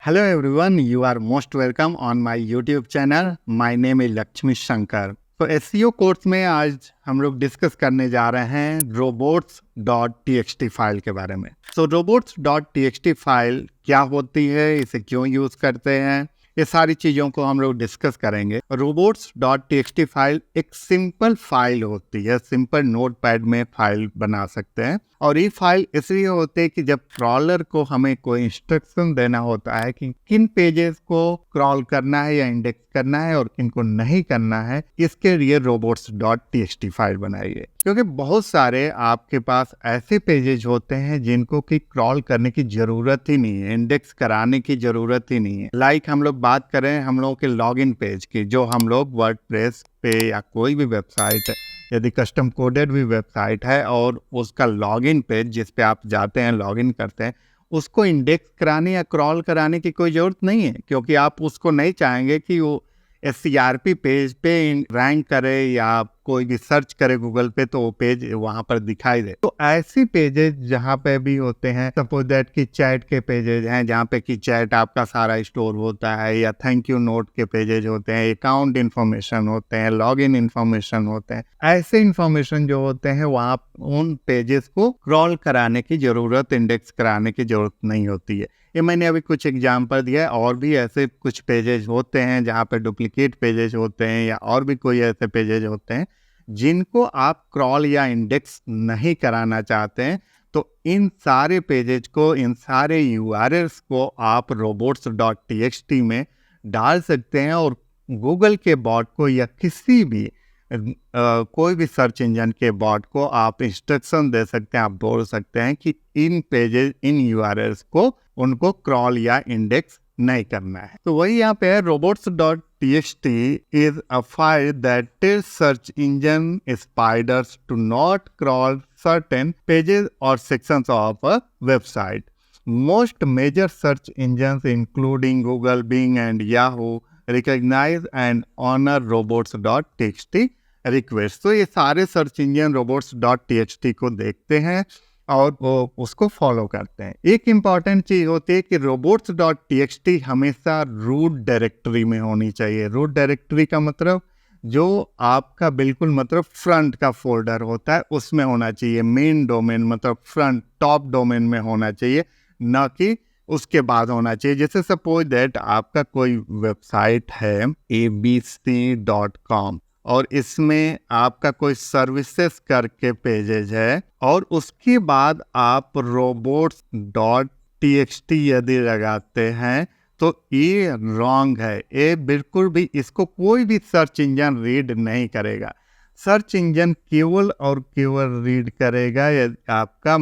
Hello everyone, you are most welcome on my YouTube channel. My name is Lakshmi Shankar. तो SEO course में आज हम लोग डिस्कस करने जा रहे हैं robots.txt फाइल के बारे में। तो robots.txt फाइल क्या होती है, इसे क्यों यूज करते हैं, ये सारी चीज़ों को हम लोग डिस्कस करेंगे। robots.txt फाइल एक सिंपल फाइल होती है, सिंपल नोटपैड में फाइल बना सकते हैं। और ये फाइल इसलिए होती है कि जब क्रॉलर को हमें कोई इंस्ट्रक्शन देना होता है कि किन पेजेस को क्रॉल करना है या इंडेक्स करना है और किन को नहीं करना है, इसके लिए robots.txt फाइल बनाइए। क्योंकि बहुत सारे आपके पास ऐसे पेजेस होते हैं जिनको कि क्रॉल करने की जरूरत ही नहीं है, इंडेक्स कराने की जरूरत ही नहीं है। लाइक हम लोग बात करें हम लोगों के लॉगिन पेज की, जो हम लोग वर्डप्रेस पे या कोई भी वेबसाइट, यदि कस्टम कोडेड भी वेबसाइट है और उसका लॉगिन पेज जिस पे आप जाते हैं, लॉगिन करते हैं, उसको इंडेक्स कराने या क्रॉल कराने की कोई ज़रूरत नहीं है। क्योंकि आप उसको नहीं चाहेंगे कि वो एससीआरपी पेज पे रैंक करे या कोई भी सर्च करे गूगल पे तो वो पेज वहाँ पर दिखाई दे। तो ऐसी पेजेस जहाँ पे भी होते हैं, सपोज दैट कि चैट के पेजेस हैं जहाँ पे कि चैट आपका सारा स्टोर होता है, या थैंक यू नोट के पेजेस होते हैं, अकाउंट इन्फॉर्मेशन होते हैं, लॉगिन इन्फॉर्मेशन होते हैं, ऐसे इन्फॉर्मेशन जो होते हैं वहाँ उन पेजेस को क्रॉल कराने की जरूरत, इंडेक्स कराने की जरूरत नहीं होती है। ये मैंने अभी कुछ एग्जाम्पल दिया है। और भी ऐसे कुछ पेजेस होते हैं जहाँ पे डुप्लीकेट पेजेस होते हैं या और भी कोई ऐसे पेजेस होते हैं जिनको आप क्रॉल या इंडेक्स नहीं कराना चाहते हैं। तो इन सारे पेजेस को, इन सारे यूआरएल्स को आप robots.txt में डाल सकते हैं और गूगल के बॉट को या किसी भी कोई भी सर्च इंजन के बॉट को आप इंस्ट्रक्शन दे सकते हैं, आप बोल सकते हैं कि इन पेजेस, इन यूआरएल्स को उनको क्रॉल या इंडेक्स नहीं करना है। तो वही यहाँ पे है, robots.txt is a file that tells search engine spiders to not crawl certain pages or sections of a website. Most major search engines including Google, Bing and Yahoo recognize and honor robots.txt request. तो ये सारे search engine robots.txt को देखते हैं और वो उसको follow करते हैं। एक इम्पॉर्टेंट चीज होती है कि robots.txt हमेशा रूट डायरेक्टरी में होनी चाहिए। रूट डायरेक्टरी का मतलब जो आपका बिल्कुल मतलब फ्रंट का फोल्डर होता है उसमें होना चाहिए। मेन डोमेन मतलब फ्रंट टॉप डोमेन में होना चाहिए, ना कि उसके बाद होना चाहिए। जैसे सपोज दैट आपका कोई वेबसाइट है abc.com और इसमें आपका कोई सर्विसेज करके पेजेज है और उसके बाद आप robots.txt यदि लगाते हैं तो ये रॉन्ग है। ये बिल्कुल भी, इसको कोई भी सर्च इंजन रीड नहीं करेगा। सर्च इंजन केवल और केवल रीड करेगा यदि आपका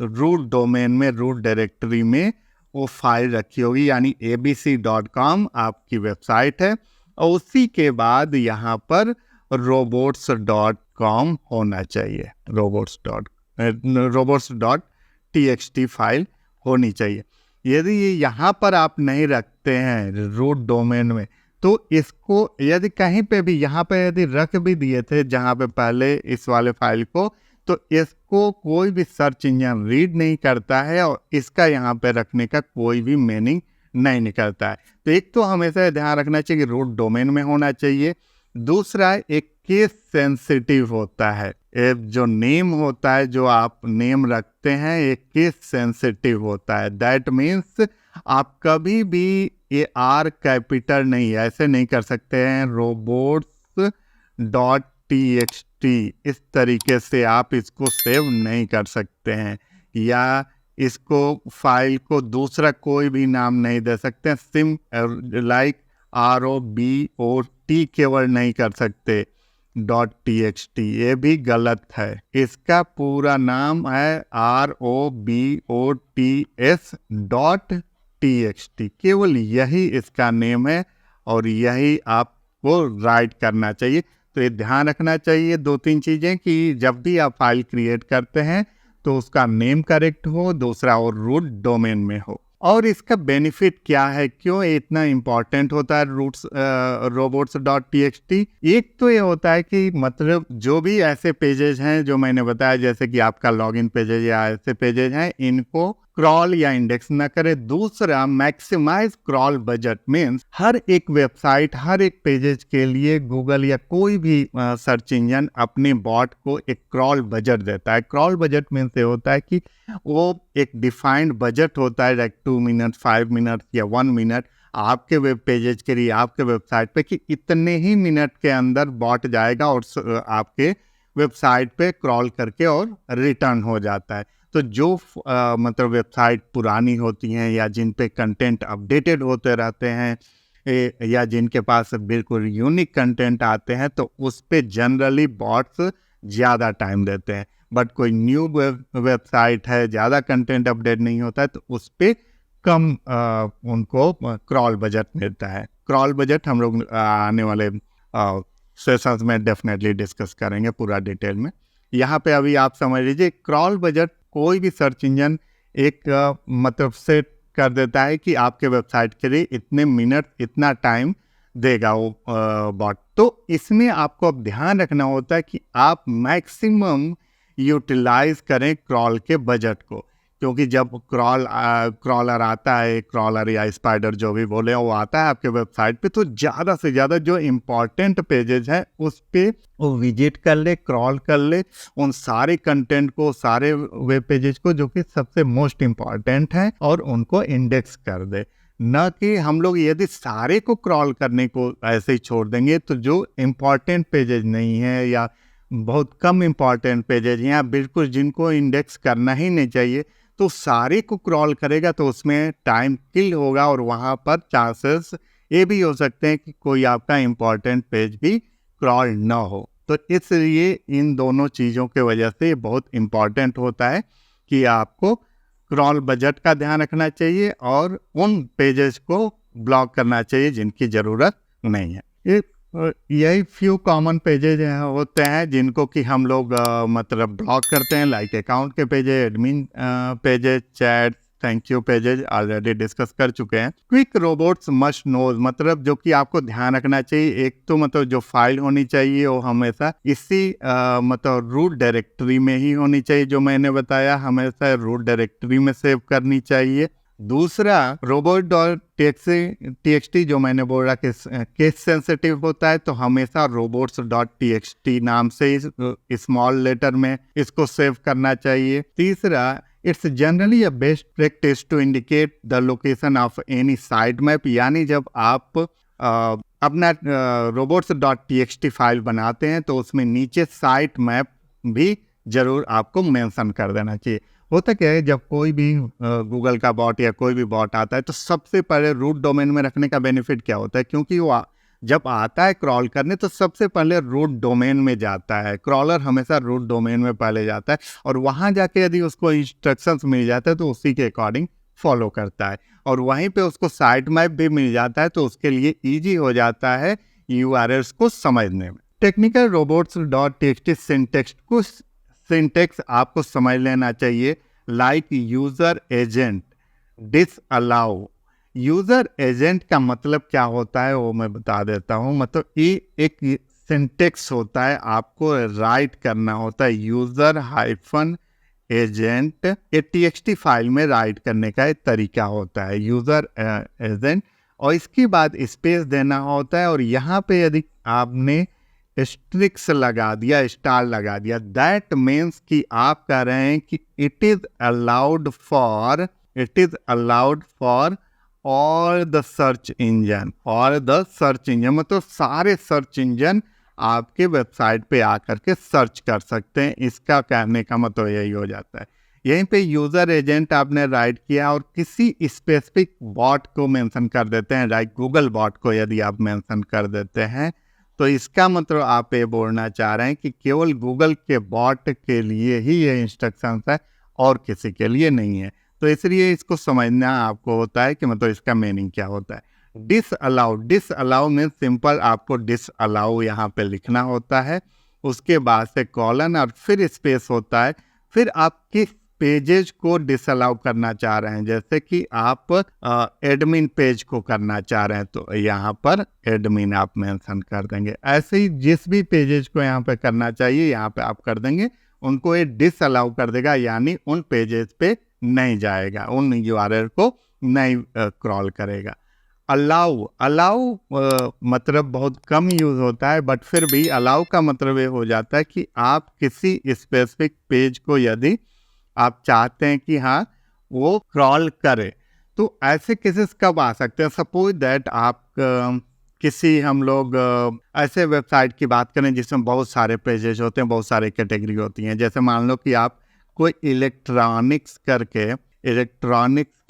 रूट डोमेन में, रूट डायरेक्टरी में वो फाइल रखी होगी, यानी abc.com आपकी वेबसाइट है और उसी के बाद यहाँ पर robots.com होना चाहिए, robots.txt फाइल होनी चाहिए। यदि ये यहाँ पर आप नहीं रखते हैं रूट डोमेन में, तो इसको यदि कहीं पे भी यहाँ पे यदि रख भी दिए थे जहाँ पे पहले इस वाले फाइल को, तो इसको कोई भी सर्च इंजन रीड नहीं करता है और इसका यहाँ पे रखने का कोई भी मीनिंग नहीं निकलता है। तो एक तो हमेशा ध्यान रखना चाहिए कि रूट डोमेन में होना चाहिए। दूसरा, एक केस सेंसिटिव होता है। एक जो नेम होता है, जो आप नेम रखते हैं, एक केस सेंसिटिव होता है। दैट मीन्स आप कभी भी ये आर कैपिटल नहीं, ऐसे नहीं कर सकते हैं robots.txt, इस तरीके से आप इसको सेव नहीं कर सकते हैं, या इसको फाइल को दूसरा कोई भी नाम नहीं दे सकते हैं। सिम लाइक ROBOT केवल नहीं कर सकते .txt, ये भी गलत है। इसका पूरा नाम है ROBOTS.txt, केवल यही इसका नेम है और यही आपको राइट करना चाहिए। तो ये ध्यान रखना चाहिए 2-3 चीज़ें कि जब भी आप फाइल क्रिएट करते हैं तो उसका नेम करेक्ट हो, दूसरा और रूट डोमेन में हो। और इसका बेनिफिट क्या है, क्यों इतना इम्पोर्टेंट होता है robots.txt? एक तो ये होता है कि मतलब जो भी ऐसे पेजेस हैं जो मैंने बताया, जैसे कि आपका लॉगिन पेजेस या ऐसे पेजेस हैं, इनको क्रॉल या इंडेक्स ना करे। दूसरा, मैक्सिमाइज क्रॉल बजट मीन्स हर एक वेबसाइट, हर एक पेजेज के लिए गूगल या कोई भी सर्च इंजन अपने बॉट को एक क्रॉल बजट देता है। क्रॉल बजट मीन्स ये होता है कि वो एक डिफाइंड बजट होता है, लाइक 2 मिनट, 5 मिनट या 1 मिनट आपके वेब पेजेज के लिए, आपके वेबसाइट पे, कि इतने ही मिनट के अंदर बॉट जाएगा और आपके वेबसाइट पे क्रॉल करके और रिटर्न हो जाता है। तो जो मतलब वेबसाइट पुरानी होती हैं या जिन पे कंटेंट अपडेटेड होते रहते हैं या जिनके पास बिल्कुल यूनिक कंटेंट आते हैं, तो उस पे जनरली बॉट्स ज़्यादा टाइम देते हैं। बट कोई न्यू वेबसाइट है, ज़्यादा कंटेंट अपडेट नहीं होता है, तो उस पे कम उनको क्रॉल बजट मिलता है। क्रॉल बजट हम लोग आने वाले सेशंस में डेफिनेटली डिस्कस करेंगे पूरा डिटेल में। यहाँ पे अभी आप समझ लीजिए, क्रॉल बजट कोई भी सर्च इंजन एक मतलब सेट कर देता है कि आपके वेबसाइट के लिए इतने मिनट, इतना टाइम देगा वो बॉट। तो इसमें आपको अब ध्यान रखना होता है कि आप मैक्सिमम यूटिलाइज करें क्रॉल के बजट को, क्योंकि जब क्रॉलर आता है, क्रॉलर या स्पाइडर जो भी बोले, वो आता है आपके वेबसाइट पे, तो ज़्यादा से ज़्यादा जो इम्पोर्टेंट पेजेस हैं उस पे वो विजिट कर ले, क्रॉल कर ले, उन सारे कंटेंट को, सारे वेब पेजेस को जो कि सबसे मोस्ट इम्पॉर्टेंट हैं, और उनको इंडेक्स कर दे। न कि हम लोग यदि सारे को क्रॉल करने को ऐसे ही छोड़ देंगे, तो जो इम्पॉर्टेंट पेजेस नहीं है या बहुत कम इम्पॉर्टेंट पेजेस हैं या बिल्कुल जिनको इंडेक्स करना ही नहीं चाहिए, तो सारे को क्रॉल करेगा तो उसमें टाइम किल होगा, और वहाँ पर चांसेस ये भी हो सकते हैं कि कोई आपका इम्पॉर्टेंट पेज भी क्रॉल ना हो। तो इसलिए इन दोनों चीज़ों के वजह से बहुत इम्पॉर्टेंट होता है कि आपको क्रॉल बजट का ध्यान रखना चाहिए और उन पेजेस को ब्लॉक करना चाहिए जिनकी ज़रूरत नहीं है। यही फ्यू कॉमन पेजेज होते हैं जिनको कि हम लोग मतलब ब्लॉक करते हैं, लाइक अकाउंट के pages, admin pages, chat, thank you pages already discuss कर चुके हैं। क्विक रोबोट्स मस्ट नोज, मतलब जो कि आपको ध्यान रखना चाहिए, एक तो मतलब जो फाइल होनी चाहिए वो हमेशा इसी मतलब रूट डायरेक्टरी में ही होनी चाहिए, जो मैंने बताया, हमेशा रूट डायरेक्टरी में सेव करनी चाहिए। दूसरा, robot.txt जो मैंने बोला कि केस सेंसिटिव होता है, तो हमेशा robots.txt नाम से स्मॉल लेटर में इसको सेव करना चाहिए। तीसरा, it's generally a best practice to indicate the location of any site map, यानी जब आप अपना robots.txt फाइल बनाते हैं तो उसमें नीचे साइट मैप भी जरूर आपको मेंशन कर देना चाहिए। होता क्या है, जब कोई भी गूगल का बॉट या कोई भी बॉट आता है, तो सबसे पहले रूट डोमेन में रखने का बेनिफिट क्या होता है, क्योंकि वो जब आता है क्रॉल करने तो सबसे पहले रूट डोमेन में जाता है। क्रॉलर हमेशा रूट डोमेन में पहले जाता है और वहाँ जाके यदि उसको इंस्ट्रक्शंस मिल जाता है तो उसी के अकॉर्डिंग फॉलो करता है, और वहीं पे उसको साइट मैप भी मिल जाता है, तो उसके लिए ईजी हो जाता है यूआरएल्स को समझने में। टेक्निकल robots.txt सिंटेक्स आपको समझ लेना चाहिए, like user agent, disallow. User agent का मतलब क्या होता है वो मैं बता देता हूँ। मतलब ये एक सिंटेक्स होता है, आपको राइट करना होता है यूजर हाइफन एजेंट, ये टीएक्सटी फाइल में राइट करने का एक तरीका होता है, यूजर एजेंट, और इसके बाद स्पेस देना होता है, और यहाँ पे यदि आपने स्ट्रिक्स लगा दिया, स्टार लगा दिया, दैट मीन्स कि आप कह रहे हैं कि it is allowed for all the search engine, मतलब सारे सर्च इंजन आपके वेबसाइट पे आकर के सर्च कर सकते हैं। इसका कहने का मतलब यही हो जाता है। यहीं पे यूजर एजेंट आपने राइट किया और किसी स्पेसिफिक बॉट को मेंशन कर देते हैं, लाइक गूगल बॉट को यदि आप मेंशन कर देते हैं, तो इसका मतलब आप ये बोलना चाह रहे हैं कि केवल गूगल के बॉट के लिए ही ये इंस्ट्रक्शंस है और किसी के लिए नहीं है। तो इसलिए इसको समझना आपको होता है कि मतलब इसका मीनिंग क्या होता है। डिसअलाउ मीन्स सिंपल, आपको डिसअलाउ यहाँ पे लिखना होता है, उसके बाद से कॉलन और फिर स्पेस होता है, फिर आप किस पेजेज को डिसअलाउ करना चाह रहे हैं। जैसे कि आप एडमिन पेज को करना चाह रहे हैं तो यहाँ पर एडमिन आप मेंशन कर देंगे। ऐसे ही जिस भी पेजेज को यहाँ पे करना चाहिए यहाँ पे आप कर देंगे, उनको ये डिसअलाउ कर देगा, यानी उन पेजेस पे नहीं जाएगा, उन यूआरएल को नहीं क्रॉल करेगा। अलाउ मतलब बहुत कम यूज होता है, बट फिर भी अलाउ का मतलब ये हो जाता है कि आप किसी स्पेसिफिक पेज को यदि आप चाहते हैं कि हाँ वो क्रॉल करे, तो ऐसे केसेस कब आ सकते हैं? सपोज दैट आप किसी हम लोग ऐसे वेबसाइट की बात करें जिसमें बहुत सारे पेजेस होते हैं, बहुत सारे कैटेगरी होती हैं। जैसे मान लो कि आप कोई इलेक्ट्रॉनिक्स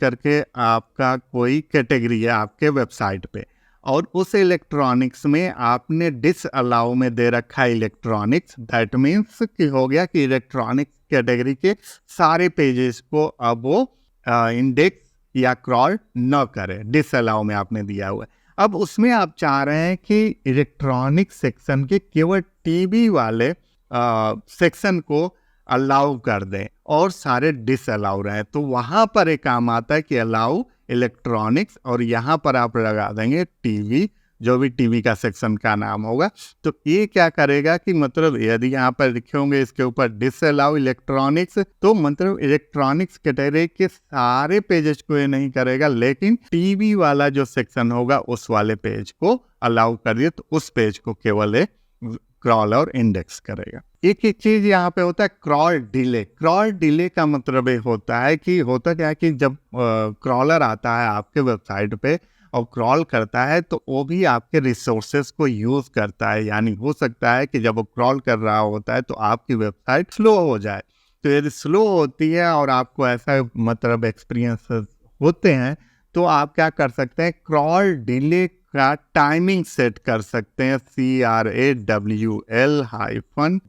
करके आपका कोई कैटेगरी है आपके वेबसाइट पे, और उस इलेक्ट्रॉनिक्स में आपने डिसअलाउ में दे रखा है इलेक्ट्रॉनिक्स। दैट मीन्स कि हो गया कि इलेक्ट्रॉनिक्स कैटेगरी के सारे पेजेस को अब वो इंडेक्स या क्रॉल न करे, डिसअलाउ में आपने दिया हुआ है। अब उसमें आप चाह रहे हैं कि इलेक्ट्रॉनिक सेक्शन के केवल टीवी वाले सेक्शन को अलाउ कर दें और सारे डिसअलाउ रहे, तो वहाँ पर एक काम आता है कि अलाउ इलेक्ट्रॉनिक्स, और यहाँ पर आप लगा देंगे टीवी, जो भी टीवी का सेक्शन का नाम होगा। तो ये क्या करेगा कि मतलब यदि यहाँ पर लिखे होंगे इसके ऊपर डिसअलाउ इलेक्ट्रॉनिक्स, तो मतलब इलेक्ट्रॉनिक्स कैटेगरी के सारे पेजेस को ये नहीं करेगा, लेकिन टीवी वाला जो सेक्शन होगा उस वाले पेज को अलाउ कर दिए, तो उस पेज को केवल क्रॉल और इंडेक्स करेगा। एक चीज यहाँ पे होता है क्रॉल डिले। क्रॉल डिले का मतलब ये होता है कि होता क्या है कि जब क्रॉलर आता है आपके वेबसाइट पे और क्रॉल करता है, तो वो भी आपके रिसोर्सेज को यूज करता है। यानी हो सकता है कि जब वो क्रॉल कर रहा होता है तो आपकी वेबसाइट स्लो हो जाए। तो यदि स्लो होती है और आपको ऐसा मतलब एक्सपीरियंस होते हैं, तो आप क्या कर सकते हैं, क्रॉल डिले का टाइमिंग सेट कर सकते हैं। CRAWL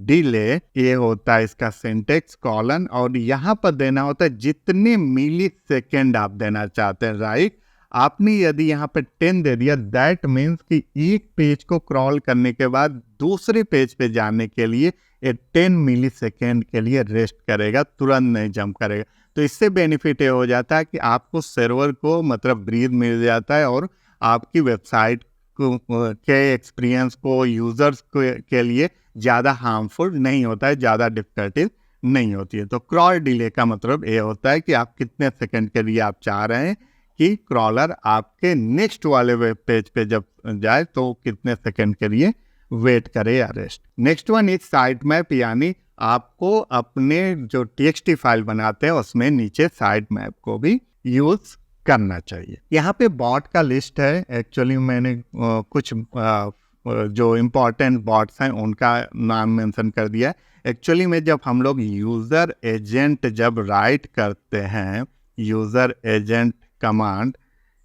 डिले, ये होता है इसका सिंटेक्स कॉलन, और यहाँ पर देना होता है जितने मिली सेकेंड आप देना चाहते हैं, राइट। आपने यदि यहाँ पे 10 दे दिया, दैट मीन्स कि एक पेज को क्रॉल करने के बाद दूसरे पेज पे जाने के लिए ये 10 मिली सेकेंड के लिए रेस्ट करेगा, तुरंत नहीं जंप करेगा। तो इससे बेनिफिट ये हो जाता है कि आपको सर्वर को मतलब ब्रीथ मिल जाता है, और आपकी वेबसाइट के एक्सपीरियंस को यूजर्स के लिए ज़्यादा हार्मफुल नहीं होता है, ज़्यादा डिफिकल्टीज नहीं होती है। तो क्रॉल डिले का मतलब ये होता है कि आप कितने सेकंड के लिए आप चाह रहे हैं कि क्रॉलर आपके नेक्स्ट वाले वेब पेज पे जब जाए तो कितने सेकंड के लिए वेट करे या rest. Next one is site map, यानी आपको अपने जो TXT फाइल बनाते हैं उसमें नीचे साइट मैप को भी यूज करना चाहिए। यहाँ पे बॉट का लिस्ट है। एक्चुअली मैंने कुछ जो इम्पोर्टेंट बॉट्स हैं उनका नाम मेंशन कर दिया है। एक्चुअली में जब हम लोग यूज़र एजेंट जब राइट करते हैं, यूज़र एजेंट कमांड,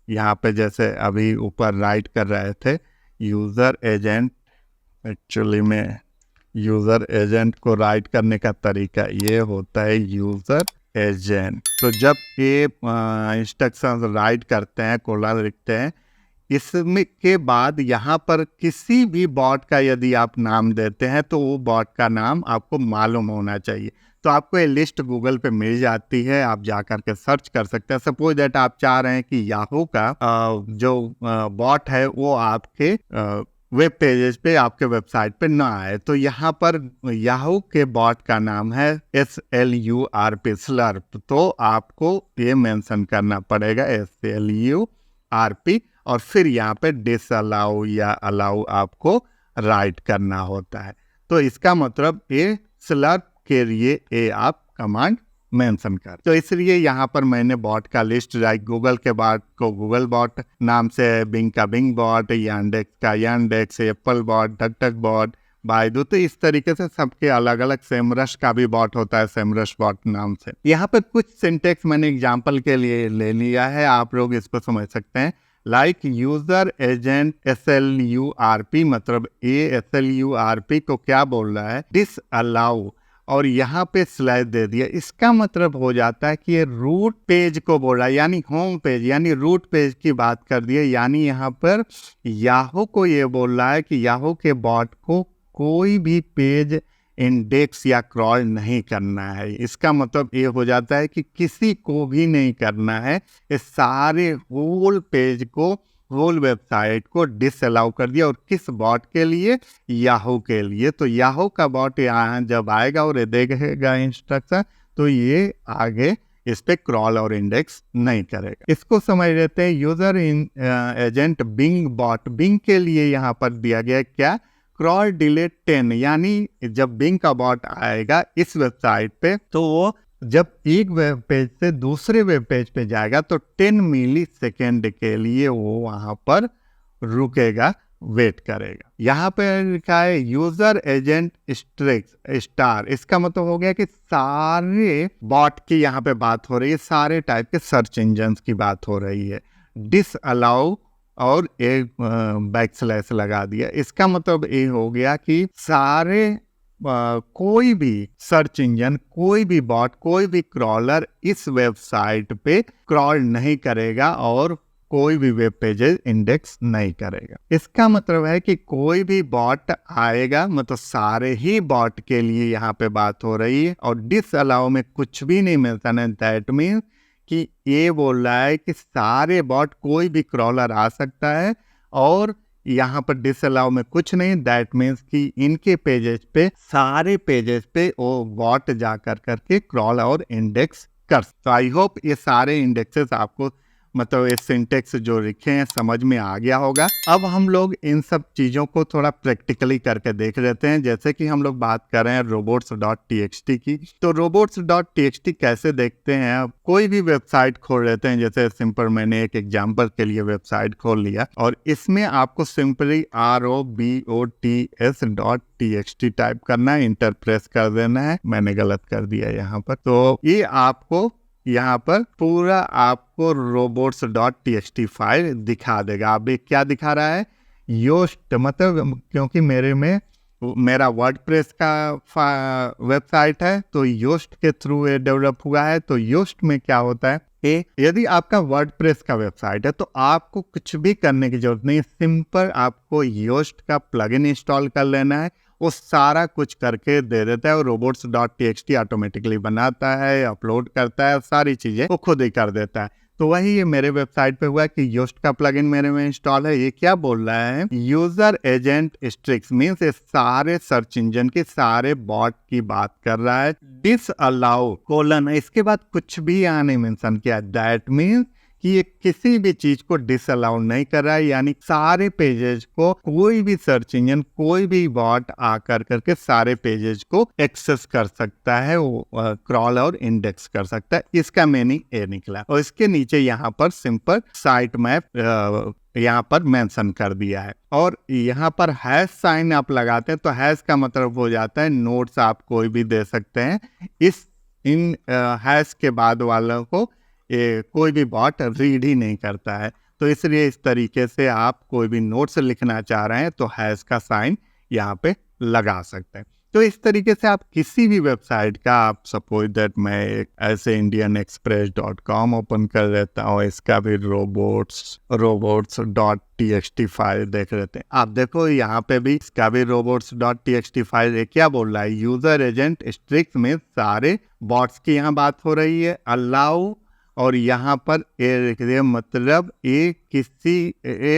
यहाँ पे जैसे अभी ऊपर राइट कर रहे थे यूज़र एजेंट, एक्चुअली में यूज़र एजेंट को राइट करने का तरीका ये होता है यूज़र एजेंट। तो जब ये इंस्ट्रक्शन राइट करते हैं, कोलन लिखते हैं, इसमें के बाद यहाँ पर किसी भी बॉट का यदि आप नाम देते हैं तो वो बॉट का नाम आपको मालूम होना चाहिए। तो आपको ये लिस्ट गूगल पे मिल जाती है, आप जा कर के सर्च कर सकते हैं। सपोज दैट आप चाह रहे हैं कि याहू का जो बॉट है वो आपके वेब पेजेस पे, आपके वेबसाइट पे ना आए, तो यहाँ पर याहू के बॉट का नाम है SLURP स्लर्प। तो आपको ये मेंशन करना पड़ेगा SLURP, और फिर यहाँ पे डिसअलाउ या अलाउ आपको राइट करना होता है। तो इसका मतलब ये स्लर्प के लिए ये आप कमांड मेंशन कर। तो इसलिए यहाँ पर मैंने बॉट का लिस्ट, लाइक गूगल के बॉट को गूगल बॉट नाम से, बिंग का बिंग बॉट, यांडेक्स का Yandex, Apple bot, Duck bot, Baidu, तो इस तरीके से सबके अलग अलग, सेमरश का भी बॉट होता है, सेमरश बॉट नाम से। यहाँ पर कुछ सिंटेक्स मैंने एग्जाम्पल के लिए ले लिया है, आप लोग इसको समझ सकते हैं। लाइक यूजर एजेंट SLURP, मतलब ये SLURP को क्या बोल रहा है, डिसअलाउ, और यहाँ पे स्लैश दे दिया। इसका मतलब हो जाता है कि ये रूट पेज को बोल रहा है, यानी होम पेज, यानी रूट पेज की बात कर दिया। यानी यहाँ पर याहू को ये बोल रहा है कि याहू के बॉट को कोई भी पेज इंडेक्स या क्रॉल नहीं करना है। इसका मतलब ये हो जाता है कि किसी को भी नहीं करना है, इस सारे होल पेज को, होल वेबसाइट को डिसअलाउ कर दिया। और किस बॉट के लिए, याहू के लिए। तो याहू का बॉट यहाँ जब आएगा और ये देखेगा इंस्ट्रक्शन, तो ये आगे इस पे क्रॉल और इंडेक्स नहीं करेगा। इसको समझ लेते हैं user in agent Bing bot. Bing के लिए यहाँ पर दिया गया क्या, क्रॉल डिले 10, यानी जब बिंग का बॉट आएगा इस वेबसाइट पे तो वो जब एक वेब पेज से दूसरे वेब पेज पे जाएगा तो 10 मिली सेकेंड के लिए वो वहां पर रुकेगा, वेट करेगा। यहाँ पे लिखा है यूजर एजेंट स्ट्रिक्स स्टार, इसका मतलब हो गया कि सारे बॉट की यहाँ पे बात हो रही है, सारे टाइप के सर्च इंजन की बात हो रही है। डिस अलाउ और एक बैकस्लैश लगा दिया, इसका मतलब ये हो गया कि सारे कोई भी सर्च इंजन, कोई भी बॉट, कोई भी क्रॉलर इस वेबसाइट पे क्रॉल नहीं करेगा और कोई भी वेब पेजेस इंडेक्स नहीं करेगा। इसका मतलब है कि कोई भी बॉट आएगा, मतलब सारे ही बॉट के लिए यहाँ पे बात हो रही है। और डिस अलाउ में कुछ भी नहीं मिलता ना, दैट मीन कि ये बोल रहा है कि सारे बॉट, कोई भी क्रॉलर आ सकता है और यहाँ पर डिसअलाउ में कुछ नहीं, दैट मीन्स कि इनके पेजेस पे, सारे पेजेस पे वो बॉट जा करके क्रॉल और इंडेक्स कर। तो आई होप ये सारे इंडेक्सेस आपको, मतलब ये सिंटेक्स जो लिखे हैं समझ में आ गया होगा। अब हम लोग इन सब चीज़ों को थोड़ा प्रैक्टिकली करके देख लेते हैं। जैसे कि हम लोग बात कर रहे हैं robots.txt की, तो robots.txt कैसे देखते हैं। अब कोई भी वेबसाइट खोल लेते हैं, जैसे सिंपल मैंने एक एग्जांपल के लिए वेबसाइट खोल लिया और इसमें आपको सिंपली robots.txt टाइप करना है, इंटर प्रेस कर देना है। मैंने गलत कर दिया यहाँ पर, तो ये आपको यहाँ पर पूरा आपको robots.txt फाइल दिखा देगा। अभी क्या दिखा रहा है, योस्ट, मतलब क्योंकि मेरा वर्डप्रेस का वेबसाइट है तो योस्ट के थ्रू ये डेवलप हुआ है। तो योस्ट में क्या होता है, यदि आपका वर्डप्रेस का वेबसाइट है तो आपको कुछ भी करने की जरूरत नहीं है, सिंपल आपको योस्ट का प्लगइन इंस्टॉल कर लेना है, वो सारा कुछ करके दे देता है और robots.txt ऑटोमेटिकली बनाता है, अपलोड करता है, सारी चीजें वो खुद ही कर देता है। तो वही ये मेरे वेबसाइट पे हुआ कि योस्ट का प्लगइन मेरे में इंस्टॉल है। ये क्या बोल रहा है, यूजर एजेंट स्ट्रिक्स मीन्स ये सारे सर्च इंजन के सारे बॉट की बात कर रहा है। डिस अलाउ कोलन, इसके बाद कुछ भी यहाँ नहीं मेंशन किया, दैट मीन्स कि ये किसी भी चीज को डिसअलाउ नहीं कर रहा है, यानी सारे पेजेस को कोई भी सर्च इंजन, कोई भी बॉट आकर करके सारे पेजेस को एक्सेस कर सकता है, वो क्रॉल और इंडेक्स कर सकता है। इसका मीनिंग ये निकला। और इसके नीचे यहाँ पर सिंपल साइट मैप यहाँ पर मेंशन कर दिया है। और यहाँ पर हैश साइन आप लगाते हैं तो हैश का मतलब हो जाता है नोट्स आप कोई भी दे सकते हैं। इन हैश के बाद वालों को ये कोई भी बॉट रीड ही नहीं करता है, तो इसलिए इस तरीके से आप कोई भी नोट्स लिखना चाह रहे हैं तो हैश का साइन यहाँ पे लगा सकते हैं। तो इस तरीके से आप किसी भी वेबसाइट का, आप सपोज दैट मैं एक ऐसे indianexpress.com ओपन कर लेता हूँ, इसका भी robots.txt फाइल देख लेते हैं। आप देखो यहाँ पे भी इसका भी robots.txt फाइल क्या बोल रहा है, यूजर एजेंट स्ट्रिक्स में सारे बॉट्स की यहाँ बात हो रही है, अलाउ, और यहाँ पर ये मतलब ये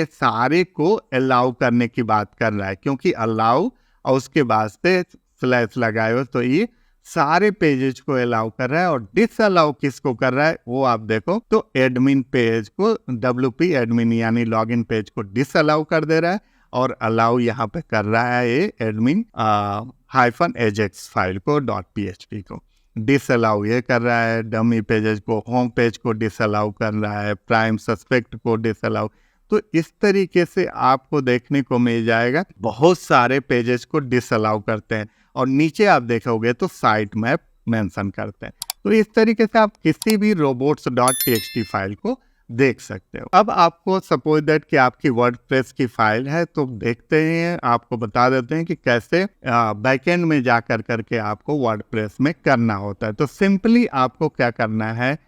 सारे को अलाउ करने की बात कर रहा है, क्योंकि अलाउ और उसके बाद से स्लैश लगाए हो तो ये सारे पेजेस को अलाउ कर रहा है। और डिसअलाउ किसको कर रहा है वो आप देखो तो एडमिन पेज को, WP एडमिन यानी लॉगिन पेज को डिसअलाउ कर दे रहा है और अलाउ यहाँ पे कर रहा है ये एडमिन -ajax फाइल को .php को डिसअलाउ ये कर रहा है, डमी पेजेस को, होम पेज को डिसअलाउ कर रहा है, प्राइम सस्पेक्ट को डिसअलाउ। तो इस तरीके से आपको देखने को मिल जाएगा बहुत सारे पेजेस को डिसअलाउ करते हैं और नीचे आप देखोगे तो साइट मैप मेंशन करते हैं। तो इस तरीके से आप किसी भी robots.txt फाइल को देख सकते हो। अब आपको सपोज दैट कि आपकी वर्डप्रेस की फाइल है तो देखते हैं, आपको बता देते हैं कि कैसे बैकएंड में जा करके आपको वर्डप्रेस में करना होता है। तो सिंपली आपको क्या करना है,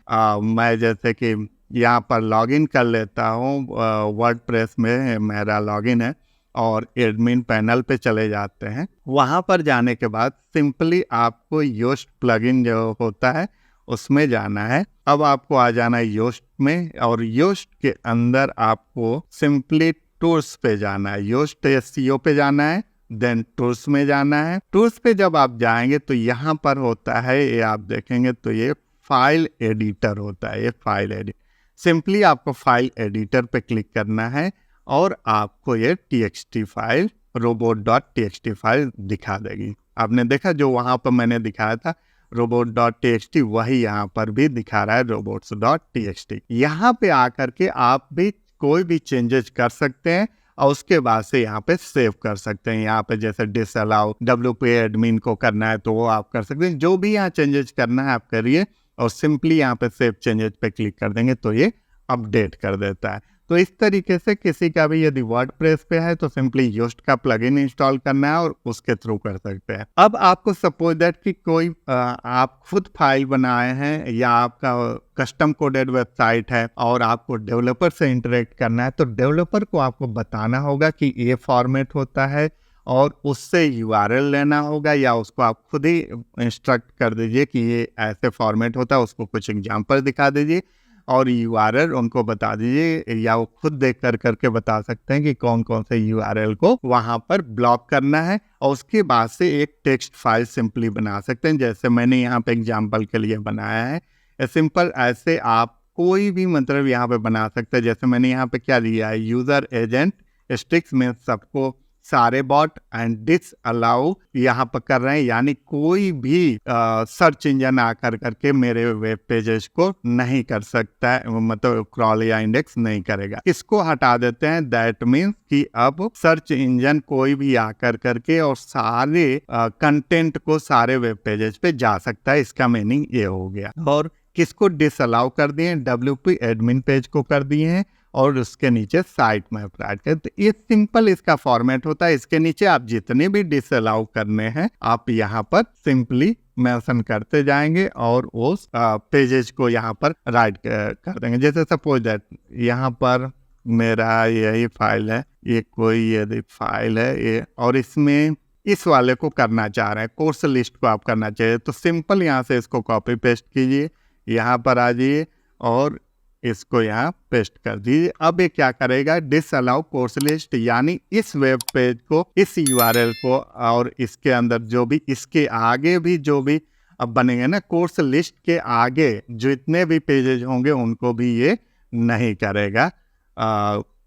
मैं जैसे कि यहाँ पर लॉगिन कर लेता हूँ, वर्डप्रेस में मेरा लॉगिन है और एडमिन पैनल पे चले जाते हैं। वहाँ पर जाने के बाद सिंपली आपको योस्ट प्लगइन जो होता है उसमें जाना है। अब आपको आ जाना है योस्ट में और योस्ट के अंदर आपको सिंपली टूल्स पे जाना है, योस्ट SEO पे जाना है, देन टूल्स में जाना है। टूल्स पे जब आप जाएंगे तो यहाँ पर होता है, ये आप देखेंगे तो ये फाइल एडिटर होता है, ये फाइल एडिटर। सिंपली आपको फाइल एडिटर पे क्लिक करना है और आपको ये txt फाइल robot.txt फाइल दिखा देगी। आपने देखा जो वहाँ पर मैंने दिखाया था robot.txt, वही यहाँ पर भी दिखा रहा है robots.txt। यहाँ पे आकर के आप भी कोई भी चेंजेस कर सकते हैं और उसके बाद से यहाँ पे सेव कर सकते हैं। यहाँ पे जैसे डिसअलाउ WP एडमिन को करना है तो वो आप कर सकते हैं। जो भी यहाँ चेंजेस करना है आप करिए और सिंपली यहाँ पे सेव चेंजेस पे क्लिक कर देंगे तो ये अपडेट कर देता है। तो इस तरीके से किसी का भी यदि वर्डप्रेस पे है तो सिंपली योस्ट का प्लगइन इंस्टॉल करना है और उसके थ्रू कर सकते हैं। अब आपको सपोज दैट कि कोई आप खुद फाइल बनाए हैं या आपका कस्टम कोडेड वेबसाइट है और आपको डेवलपर से इंटरेक्ट करना है, तो डेवलपर को आपको बताना होगा कि ये फॉर्मेट होता है और उससे URL लेना होगा या उसको आप खुद ही इंस्ट्रक्ट कर दीजिए कि ये ऐसे फॉर्मेट होता है, उसको कुछ एग्जाम्पल दिखा दीजिए और URL उनको बता दीजिए या वो खुद देख करके बता सकते हैं कि कौन कौन से URL को वहां पर ब्लॉक करना है और उसके बाद से एक टेक्स्ट फाइल सिंपली बना सकते हैं, जैसे मैंने यहाँ पे एग्जाम्पल के लिए बनाया है। सिंपल ऐसे आप कोई भी मतलब यहाँ पे बना सकते हैं। जैसे मैंने यहाँ पे क्या लिया है, यूजर एजेंट स्टिक्स में सबको सारे बॉट एंड डिसअलाउ यहाँ पर कर रहे हैं, यानी कोई भी सर्च इंजन आकर करके मेरे वेब पेजेस को नहीं कर सकता है, मतलब क्रॉल या इंडेक्स नहीं करेगा। इसको हटा देते हैं। दैट मीन्स कि अब सर्च इंजन कोई भी आकर करके और सारे कंटेंट को सारे वेब पेजेस पे जा सकता है। इसका मीनिंग ये हो गया। और किसको डिसअलाउ कर दिए, WP एडमिन पेज को कर दिए हैं और उसके नीचे साइट मैप ऐड कर। तो ये सिंपल इसका फॉर्मेट होता है। इसके नीचे आप जितने भी डिसअलाउ करने हैं आप यहाँ पर सिंपली मेंशन करते जाएंगे और उस पेजेस को यहाँ पर राइट कर देंगे। जैसे सपोज दैट यहाँ पर मेरा यही फाइल है, ये कोई यदि फाइल है ये, और इसमें इस वाले को करना चाह रहे हैं, कोर्स लिस्ट को आप करना चाहिए, तो सिंपल यहाँ से इसको कॉपी पेस्ट कीजिए, यहाँ पर आ जाइए और इसको यहाँ पेस्ट कर दीजिए। अब ये क्या करेगा, डिसअलाउ कोर्स लिस्ट, यानी इस वेब पेज को, इस URL को और इसके अंदर जो भी इसके आगे भी जो भी अब बनेंगे ना, कोर्स लिस्ट के आगे जो इतने भी पेजेज होंगे उनको भी ये नहीं करेगा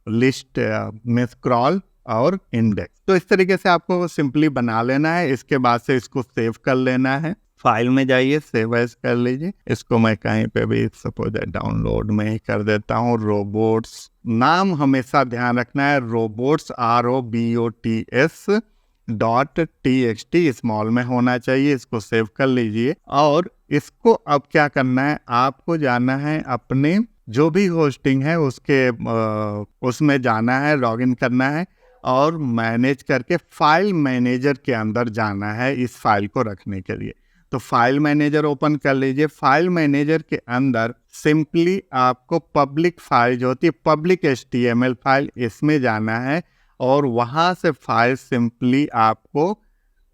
लिस्ट में स्क्रॉल और इंडेक्स। तो इस तरीके से आपको सिंपली बना लेना है। इसके बाद से इसको सेव कर लेना है। फाइल में जाइए, सेव एज कर लीजिए। इसको मैं कहीं पे भी सपोज डाउनलोड में ही कर देता हूँ। रोबोट्स, नाम हमेशा ध्यान रखना है, रोबोट्स ROBOTS.txt स्मॉल में होना चाहिए। इसको सेव कर लीजिए और इसको अब क्या करना है, आपको जाना है अपने जो भी होस्टिंग है उसके उसमें जाना है, लॉगिन करना है और मैनेज करके फाइल मैनेजर के अंदर जाना है इस फाइल को रखने के लिए। तो फाइल मैनेजर ओपन कर लीजिए। फाइल मैनेजर के अंदर सिंपली आपको पब्लिक फाइल जो होती है, पब्लिक HTML फाइल, इसमें जाना है और वहाँ से फाइल सिंपली आपको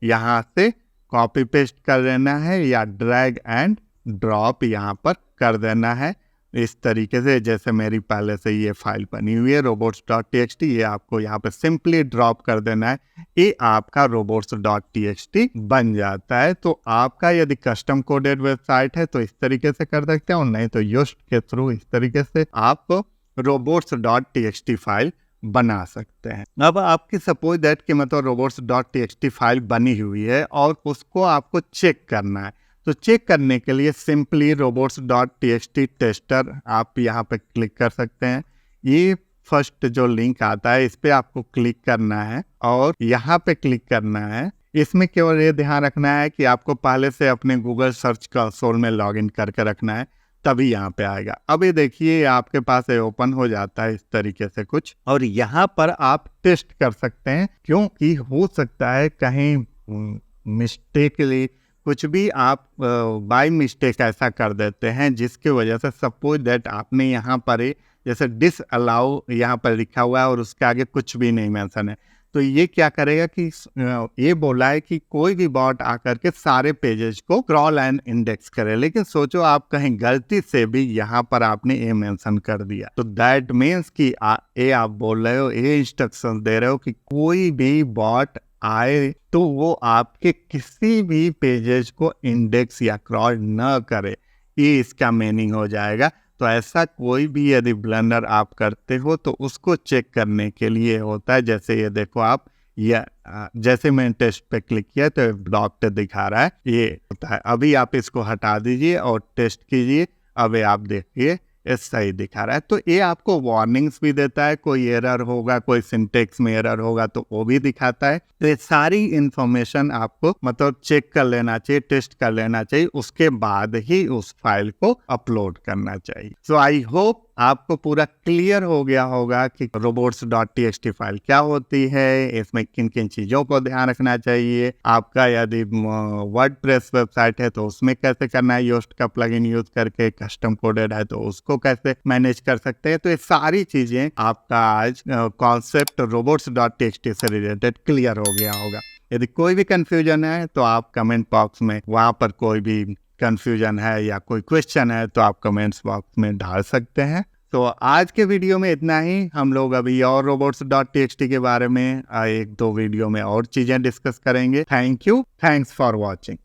यहाँ से कॉपी पेस्ट कर देना है या ड्रैग एंड ड्रॉप यहाँ पर कर देना है इस तरीके से, जैसे मेरी पहले से ये फाइल बनी हुई है robots.txt। ये आपको यहाँ पे सिंपली ड्रॉप कर देना है, ये आपका robots.txt बन जाता है। तो आपका यदि कस्टम कोडेड वेबसाइट है तो इस तरीके से कर सकते हैं और नहीं तो योस्ट के थ्रू इस तरीके से आप robots.txt फाइल बना सकते हैं। अब आपकी सपोज दैट कि मतलब robots.txt फाइल बनी हुई है और उसको आपको चेक करना है। तो चेक करने के लिए सिंपली robots.txt टेस्टर आप यहाँ पे क्लिक कर सकते हैं। ये फर्स्ट जो लिंक आता है इस पे आपको क्लिक करना है और यहाँ पे क्लिक करना है। इसमें केवल ये ध्यान रखना है कि आपको पहले से अपने गूगल सर्च कंसोल में लॉगिन करके रखना है, तभी यहाँ पे आएगा। अब ये देखिए आपके पास ओपन हो जाता है इस तरीके से कुछ, और यहाँ पर आप टेस्ट कर सकते हैं, क्योंकि हो सकता है कहीं मिस्टेकली कुछ भी आप बाय मिस्टेक ऐसा कर देते हैं जिसकी वजह से सपोज दैट आपने यहाँ पर जैसे डिसअलाउ यहाँ पर लिखा हुआ है और उसके आगे कुछ भी नहीं मेंशन है, तो ये क्या करेगा कि ये बोला है कि कोई भी बॉट आकर के सारे पेजेस को क्रॉल एंड इंडेक्स करे। लेकिन सोचो आप कहीं गलती से भी यहाँ पर आपने ये मेंशन कर दिया, तो दैट मीन्स कि ये आप बोल रहे हो, ये इंस्ट्रक्शन दे रहे हो कि कोई भी बॉट आए तो वो आपके किसी भी पेजेस को इंडेक्स या क्रॉल न करे। ये इसका मीनिंग हो जाएगा। तो ऐसा कोई भी यदि ब्लंडर आप करते हो तो उसको चेक करने के लिए होता है। जैसे ये देखो आप, या जैसे मैंने टेस्ट पे क्लिक किया तो डॉक्टर दिखा रहा है, ये होता है। अभी आप इसको हटा दीजिए और टेस्ट कीजिए, अभी आप देखिए ये सही दिखा रहा है। तो ये आपको वार्निंग्स भी देता है, कोई एरर होगा, कोई सिंटेक्स में एरर होगा तो वो भी दिखाता है। तो ये सारी इंफॉर्मेशन आपको मतलब चेक कर लेना चाहिए, टेस्ट कर लेना चाहिए, उसके बाद ही उस फाइल को अपलोड करना चाहिए। सो आई होप आपको पूरा क्लियर हो गया होगा कि robots.txt फाइल क्या होती है, इसमें किन किन चीज़ों को ध्यान रखना चाहिए। आपका यदि वर्डप्रेस वेबसाइट है तो उसमें कैसे करना है, योस्ट का प्लगइन यूज करके, कस्टम कोडेड है तो उसको कैसे मैनेज कर सकते हैं। तो ये सारी चीज़ें आपका आज कॉन्सेप्ट robots.txt से रिलेटेड क्लियर हो गया होगा। यदि कोई भी कंफ्यूजन है तो आप कमेंट बॉक्स में, वहाँ पर कोई भी कंफ्यूजन है या कोई क्वेश्चन है तो आप कमेंट्स बॉक्स में डाल सकते हैं। तो आज के वीडियो में इतना ही। हम लोग अभी और robots.txt के बारे में एक दो वीडियो में और चीज़ें डिस्कस करेंगे। Thank you, thanks for watching.